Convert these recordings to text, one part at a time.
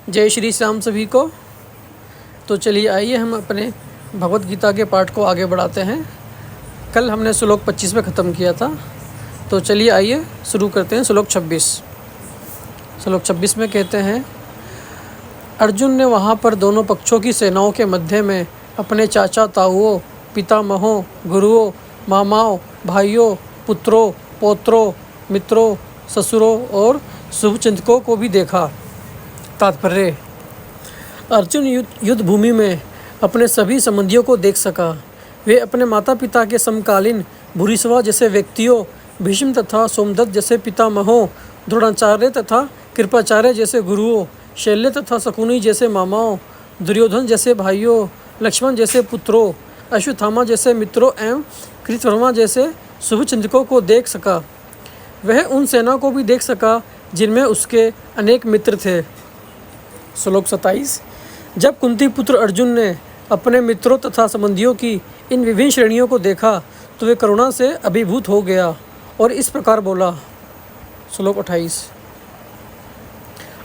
जय श्री श्याम सभी को। तो चलिए आइए हम अपने भगवत गीता के पाठ को आगे बढ़ाते हैं। कल हमने श्लोक 25 में ख़त्म किया था, तो चलिए आइए शुरू करते हैं श्लोक 26। श्लोक 26 में कहते हैं, अर्जुन ने वहाँ पर दोनों पक्षों की सेनाओं के मध्य में अपने चाचा ताऊओं, पितामहों, गुरुओं, मामाओं, भाइयों, पुत्रों, पौत्रों, मित्रों, ससुरों और शुभचिंतकों को भी देखा। तात्पर्य, अर्जुन युद्ध भूमि में अपने सभी संबंधियों को देख सका। वे अपने माता पिता के समकालीन भूरिश्रवा जैसे व्यक्तियों, भीष्म तथा सोमदत्त जैसे पितामहों, द्रोणाचार्य तथा कृपाचार्य जैसे गुरुओं, शल्य तथा शकुनी जैसे मामाओं, दुर्योधन जैसे भाइयों, लक्ष्मण जैसे पुत्रों, अश्वत्थामा जैसे मित्रों एवं कृतवर्मा जैसे शुभचिंतकों को देख सका। वह उन सेना को भी देख सका जिनमें उसके अनेक मित्र थे। श्लोक 27, जब कुंती पुत्र अर्जुन ने अपने मित्रों तथा संबंधियों की इन विभिन्न श्रेणियों को देखा तो वे करुणा से अभिभूत हो गया और इस प्रकार बोला। श्लोक 28,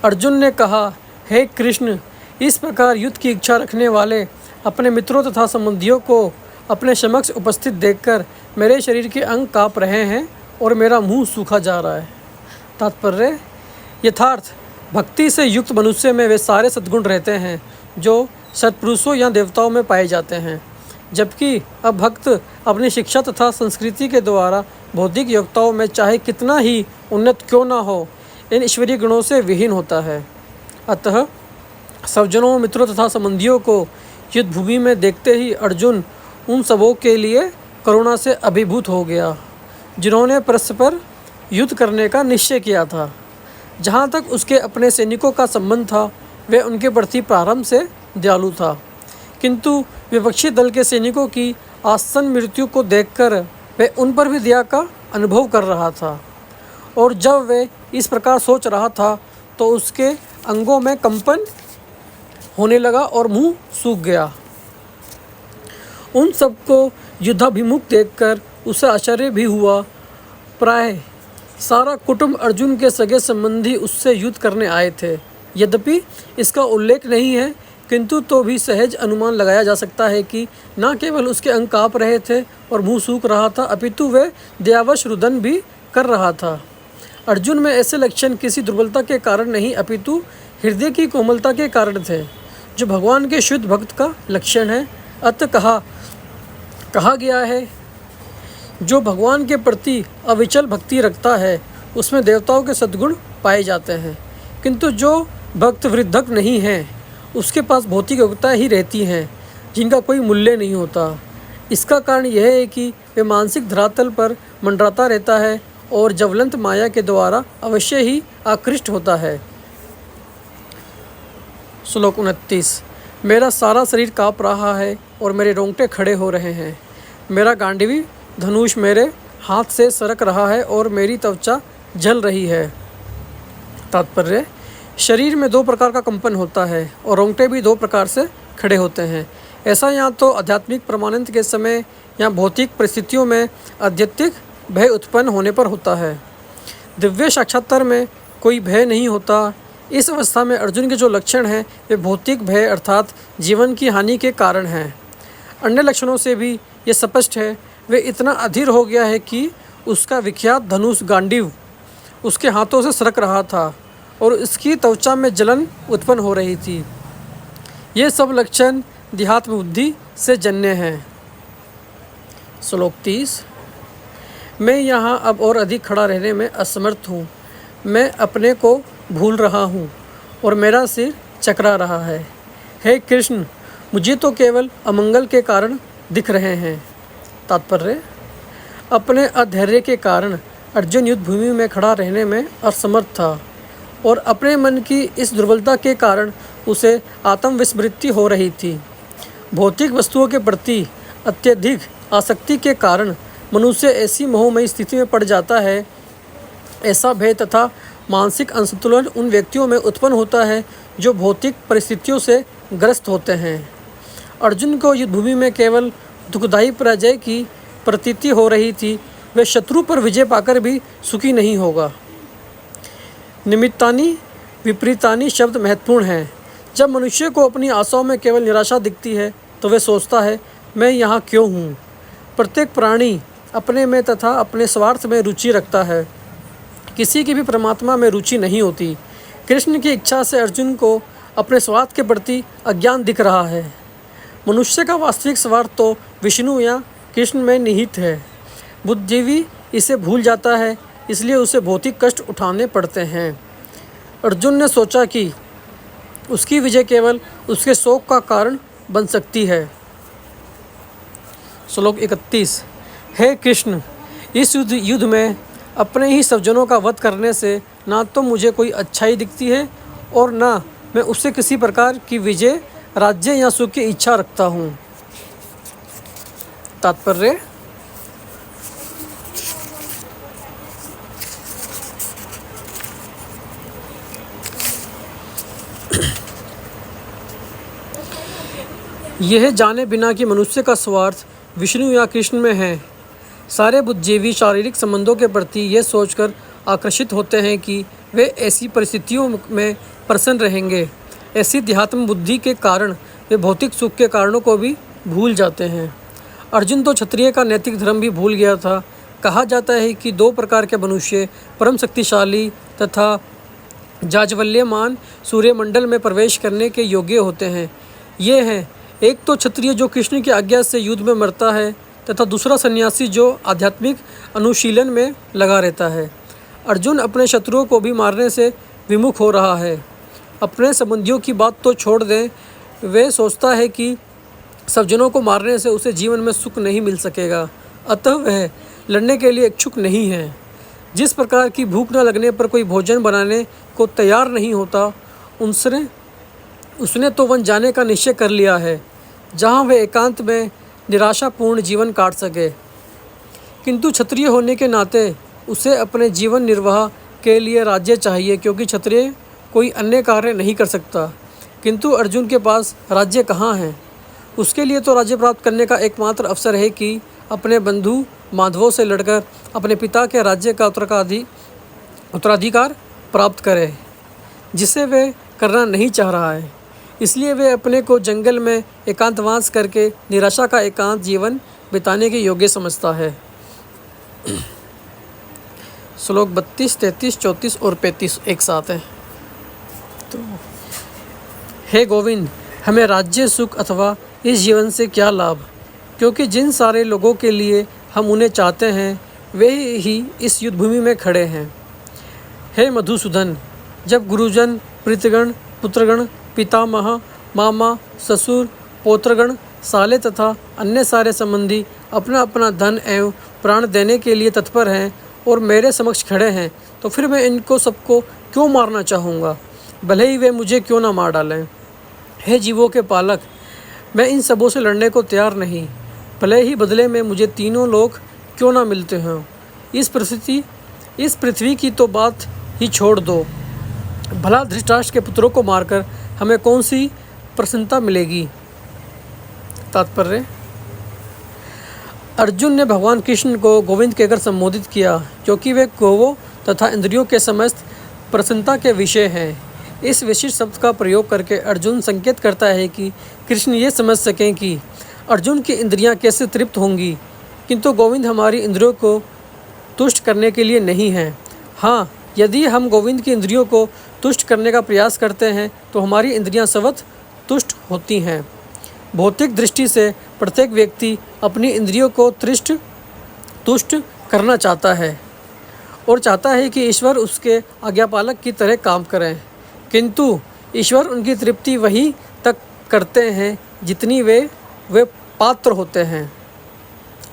अर्जुन ने कहा, हे कृष्ण, इस प्रकार युद्ध की इच्छा रखने वाले अपने मित्रों तथा संबंधियों को अपने समक्ष उपस्थित देखकर मेरे शरीर के अंग काँप रहे हैं और मेरा मुंह सूखा जा रहा है। तात्पर्य, यथार्थ भक्ति से युक्त मनुष्य में वे सारे सद्गुण रहते हैं जो सत्पुरुषों या देवताओं में पाए जाते हैं, जबकि अब भक्त अपनी शिक्षा तथा संस्कृति के द्वारा भौतिक योग्यताओं में चाहे कितना ही उन्नत क्यों ना हो, इन ईश्वरीय गुणों से विहीन होता है। अतः सज्जनों, मित्रों तथा संबंधियों को युद्ध भूमि में देखते ही अर्जुन उन सबों के लिए करुणा से अभिभूत हो गया जिन्होंने परस्पर युद्ध करने का निश्चय किया था। जहाँ तक उसके अपने सैनिकों का संबंध था, वह उनके प्रति प्रारंभ से दयालु था, किंतु विपक्षी दल के सैनिकों की आसन्न मृत्यु को देखकर वह उन पर भी दया का अनुभव कर रहा था। और जब वह इस प्रकार सोच रहा था तो उसके अंगों में कंपन होने लगा और मुंह सूख गया। उन सबको युद्धाभिमुख देखकर उसे आश्चर्य भी हुआ। प्राय सारा कुटुंब अर्जुन के सगे संबंधी उससे युद्ध करने आए थे। यद्यपि इसका उल्लेख नहीं है, किंतु तो भी सहज अनुमान लगाया जा सकता है कि न केवल उसके अंग काँप रहे थे और मुंह सूख रहा था, अपितु वह दयावश रुदन भी कर रहा था। अर्जुन में ऐसे लक्षण किसी दुर्बलता के कारण नहीं, अपितु हृदय की कोमलता के कारण थे, जो भगवान के शुद्ध भक्त का लक्षण है। अतः कहा गया है, जो भगवान के प्रति अविचल भक्ति रखता है उसमें देवताओं के सद्गुण पाए जाते हैं, किंतु जो भक्त वृद्धक नहीं है उसके पास भौतिक योग्यता ही रहती हैं जिनका कोई मूल्य नहीं होता। इसका कारण यह है कि वे मानसिक धरातल पर मंडराता रहता है और ज्वलंत माया के द्वारा अवश्य ही आकृष्ट होता है। श्लोक 29, मेरा सारा शरीर काँप रहा है और मेरे रोंगटे खड़े हो रहे हैं। मेरा गांडीवी धनुष मेरे हाथ से सरक रहा है और मेरी त्वचा जल रही है। तात्पर्य, शरीर में दो प्रकार का कंपन होता है और रोंगटे भी दो प्रकार से खड़े होते हैं। ऐसा या तो आध्यात्मिक परमानंद के समय या भौतिक परिस्थितियों में अत्यधिक भय उत्पन्न होने पर होता है। दिव्य साक्षात्कार में कोई भय नहीं होता। इस अवस्था में अर्जुन के जो लक्षण हैं वे भौतिक भय अर्थात जीवन की हानि के कारण हैं। अन्य लक्षणों से भी ये स्पष्ट है, वे इतना अधीर हो गया है कि उसका विख्यात धनुष गांडीव उसके हाथों से सरक रहा था और इसकी त्वचा में जलन उत्पन्न हो रही थी। ये सब लक्षण देहात्म बुद्धि से जन्य हैं। श्लोक 30, मैं यहाँ अब और अधिक खड़ा रहने में असमर्थ हूँ। मैं अपने को भूल रहा हूँ और मेरा सिर चकरा रहा है। हे कृष्ण, मुझे तो केवल अमंगल के कारण दिख रहे हैं। तात्पर्य, अपने अधैर्य के कारण अर्जुन युद्ध भूमि में खड़ा रहने में असमर्थ था और अपने मन की इस दुर्बलता के कारण उसे आत्मविस्मृति हो रही थी। भौतिक वस्तुओं के प्रति अत्यधिक आसक्ति के कारण मनुष्य ऐसी मोहमयी स्थिति में पड़ जाता है। ऐसा भय तथा मानसिक असंतुलन उन व्यक्तियों में उत्पन्न होता है जो भौतिक परिस्थितियों से ग्रस्त होते हैं। अर्जुन को युद्ध भूमि में केवल दुखदायी पराजय की प्रतीति हो रही थी। वह शत्रु पर विजय पाकर भी सुखी नहीं होगा। निमित्तानि विपरीतानी शब्द महत्वपूर्ण हैं। जब मनुष्य को अपनी आशाओं में केवल निराशा दिखती है तो वह सोचता है, मैं यहाँ क्यों हूँ। प्रत्येक प्राणी अपने में तथा अपने स्वार्थ में रुचि रखता है, किसी की भी परमात्मा में रुचि नहीं होती। कृष्ण की इच्छा से अर्जुन को अपने स्वार्थ के प्रति अज्ञान दिख रहा है। मनुष्य का वास्तविक स्वार्थ तो विष्णु या कृष्ण में निहित है। बुद्धिजीवी इसे भूल जाता है, इसलिए उसे भौतिक कष्ट उठाने पड़ते हैं। अर्जुन ने सोचा कि उसकी विजय केवल उसके शोक का कारण बन सकती है। श्लोक 31। हे कृष्ण, इस युद्ध में अपने ही सज्जनों का वध करने से ना तो मुझे कोई अच्छाई दिखती है और ना मैं उससे किसी प्रकार की विजय, राज्य या सुख की इच्छा रखता हूँ। तात्पर्य, यह जाने बिना कि मनुष्य का स्वार्थ विष्णु या कृष्ण में है, सारे बुद्धिजीवी शारीरिक संबंधों के प्रति यह सोचकर आकर्षित होते हैं कि वे ऐसी परिस्थितियों में प्रसन्न रहेंगे। ऐसी अध्यात्म बुद्धि के कारण वे भौतिक सुख के कारणों को भी भूल जाते हैं। अर्जुन तो क्षत्रिय का नैतिक धर्म भी भूल गया था। कहा जाता है कि दो प्रकार के मनुष्य परम शक्तिशाली तथा जाज्वल्यमान सूर्यमंडल में प्रवेश करने के योग्य होते हैं। ये हैं, एक तो क्षत्रिय जो कृष्ण की आज्ञा से युद्ध में मरता है तथा दूसरा सन्यासी जो आध्यात्मिक अनुशीलन में लगा रहता है। अर्जुन अपने शत्रुओं को भी मारने से विमुख हो रहा है। अपने संबंधियों की बात तो छोड़ दें, वे सोचता है कि सज्जनों को मारने से उसे जीवन में सुख नहीं मिल सकेगा, अतः वह लड़ने के लिए इच्छुक नहीं है। जिस प्रकार की भूख न लगने पर कोई भोजन बनाने को तैयार नहीं होता, उसने तो वन जाने का निश्चय कर लिया है, जहाँ वह एकांत में निराशापूर्ण जीवन काट सके। किंतु क्षत्रिय होने के नाते उसे अपने जीवन निर्वाह के लिए राज्य चाहिए, क्योंकि क्षत्रिय कोई अन्य कार्य नहीं कर सकता। किंतु अर्जुन के पास राज्य कहाँ है? उसके लिए तो राज्य प्राप्त करने का एकमात्र अवसर है कि अपने बंधु माधवों से लड़कर अपने पिता के राज्य का उत्तराधिकार प्राप्त करे, जिसे वह करना नहीं चाह रहा है। इसलिए वे अपने को जंगल में एकांतवास करके निराशा का एकांत जीवन बिताने के योग्य समझता है। श्लोक 32, 33, 34 और 35 एक साथ है। तो हे गोविंद, हमें राज्य सुख अथवा इस जीवन से क्या लाभ, क्योंकि जिन सारे लोगों के लिए हम उन्हें चाहते हैं वे ही इस युद्ध भूमि में खड़े हैं। हे मधुसूदन, जब गुरुजन, प्रीतगण, पुत्रगण, पितामह, मामा, ससुर, पौत्रगण, साले तथा अन्य सारे संबंधी अपना अपना धन एवं प्राण देने के लिए तत्पर हैं और मेरे समक्ष खड़े हैं, तो फिर मैं इनको सबको क्यों मारना चाहूँगा, भले ही वे मुझे क्यों ना मार डालें। हे जीवों के पालक, मैं इन सबों से लड़ने को तैयार नहीं, भले ही बदले में मुझे तीनों लोग क्यों ना मिलते हों। इस पृथ्वी की तो बात ही छोड़ दो, भला धृतराष्ट्र के पुत्रों को मारकर हमें कौन सी प्रसन्नता मिलेगी। तात्पर्य, अर्जुन ने भगवान कृष्ण को गोविंद कहकर संबोधित किया, क्योंकि वे गौवों तथा इंद्रियों के समस्त प्रसन्नता के विषय हैं। इस विशिष्ट शब्द का प्रयोग करके अर्जुन संकेत करता है कि कृष्ण ये समझ सकें कि अर्जुन की इंद्रियां कैसे तृप्त होंगी, किंतु गोविंद हमारी इंद्रियों को तुष्ट करने के लिए नहीं हैं। हाँ, यदि हम गोविंद की इंद्रियों को तुष्ट करने का प्रयास करते हैं तो हमारी इंद्रियां स्वतः तुष्ट होती हैं। भौतिक दृष्टि से प्रत्येक व्यक्ति अपनी इंद्रियों को तुष्ट करना चाहता है और चाहता है कि ईश्वर उसके आज्ञापालक की तरह काम करें, किंतु ईश्वर उनकी तृप्ति वही तक करते हैं जितनी वे पात्र होते हैं,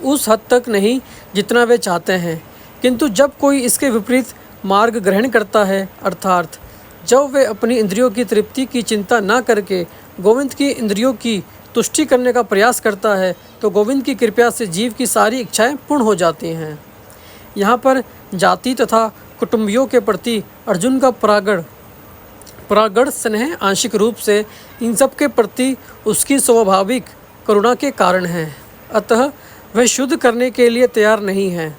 उस हद तक नहीं जितना वे चाहते हैं। किंतु जब कोई इसके विपरीत मार्ग ग्रहण करता है, अर्थात जब वे अपनी इंद्रियों की तृप्ति की चिंता न करके गोविंद की इंद्रियों की तुष्टि करने का प्रयास करता है, तो गोविंद की कृपा से जीव की सारी इच्छाएं पूर्ण हो जाती हैं। यहाँ पर जाति तथा कुटुंबियों के प्रति अर्जुन का प्रागढ़ स्नेह आंशिक रूप से इन सब के प्रति उसकी स्वाभाविक करुणा के कारण है, अतः वह शुद्ध करने के लिए तैयार नहीं है।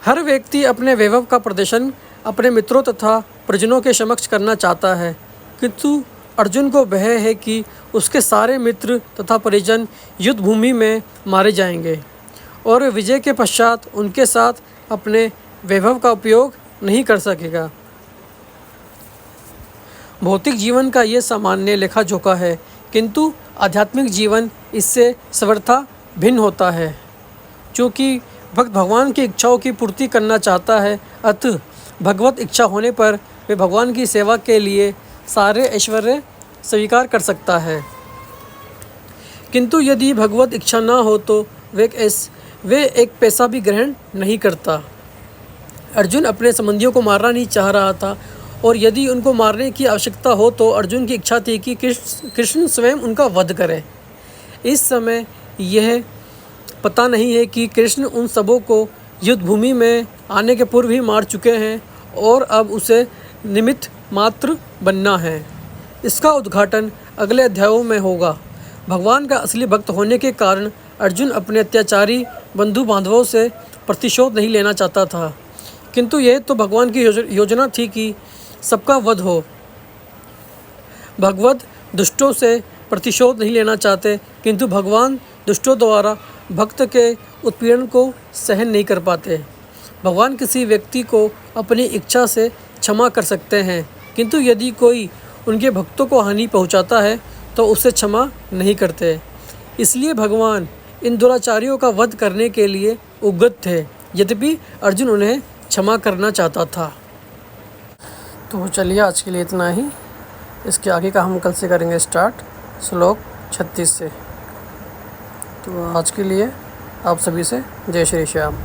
हर व्यक्ति अपने वैभव का प्रदर्शन अपने मित्रों तथा परिजनों के समक्ष करना चाहता है, किंतु अर्जुन को भय है कि उसके सारे मित्र तथा परिजन युद्ध भूमि में मारे जाएंगे और विजय के पश्चात उनके साथ अपने वैभव का उपयोग नहीं कर सकेगा। भौतिक जीवन का ये सामान्य लेखा जोखा है, किंतु आध्यात्मिक जीवन इससे सर्वथा भिन्न होता है। चूँकि भक्त भगवान की इच्छाओं की पूर्ति करना चाहता है, अतः भगवत इच्छा होने पर वे भगवान की सेवा के लिए सारे ऐश्वर्य स्वीकार कर सकता है। किंतु यदि भगवत इच्छा न हो तो वे एक पैसा भी ग्रहण नहीं करता। अर्जुन अपने संबंधियों को मारना नहीं चाह रहा था, और यदि उनको मारने की आवश्यकता हो तो अर्जुन की इच्छा थी कि कृष्ण स्वयं उनका वध करें। इस समय यह पता नहीं है कि कृष्ण उन सबों को युद्ध भूमि में आने के पूर्व ही मार चुके हैं और अब उसे निमित्त मात्र बनना है। इसका उद्घाटन अगले अध्यायों में होगा। भगवान का असली भक्त होने के कारण अर्जुन अपने अत्याचारी बंधु बांधवों से प्रतिशोध नहीं लेना चाहता था, किंतु यह तो भगवान की योजना थी कि सबका वध हो। भगवत दुष्टों से प्रतिशोध नहीं लेना चाहते, किंतु भगवान दुष्टों द्वारा भक्त के उत्पीड़न को सहन नहीं कर पाते। भगवान किसी व्यक्ति को अपनी इच्छा से क्षमा कर सकते हैं, किंतु यदि कोई उनके भक्तों को हानि पहुंचाता है तो उसे क्षमा नहीं करते। इसलिए भगवान इन दुराचारियों का वध करने के लिए उद्यत थे, यद्यपि अर्जुन उन्हें क्षमा करना चाहता था। तो चलिए आज के लिए इतना ही। इसके आगे का हम कल से करेंगे स्टार्ट श्लोक 36 से। तो आज के लिए आप सभी से जय श्री श्याम।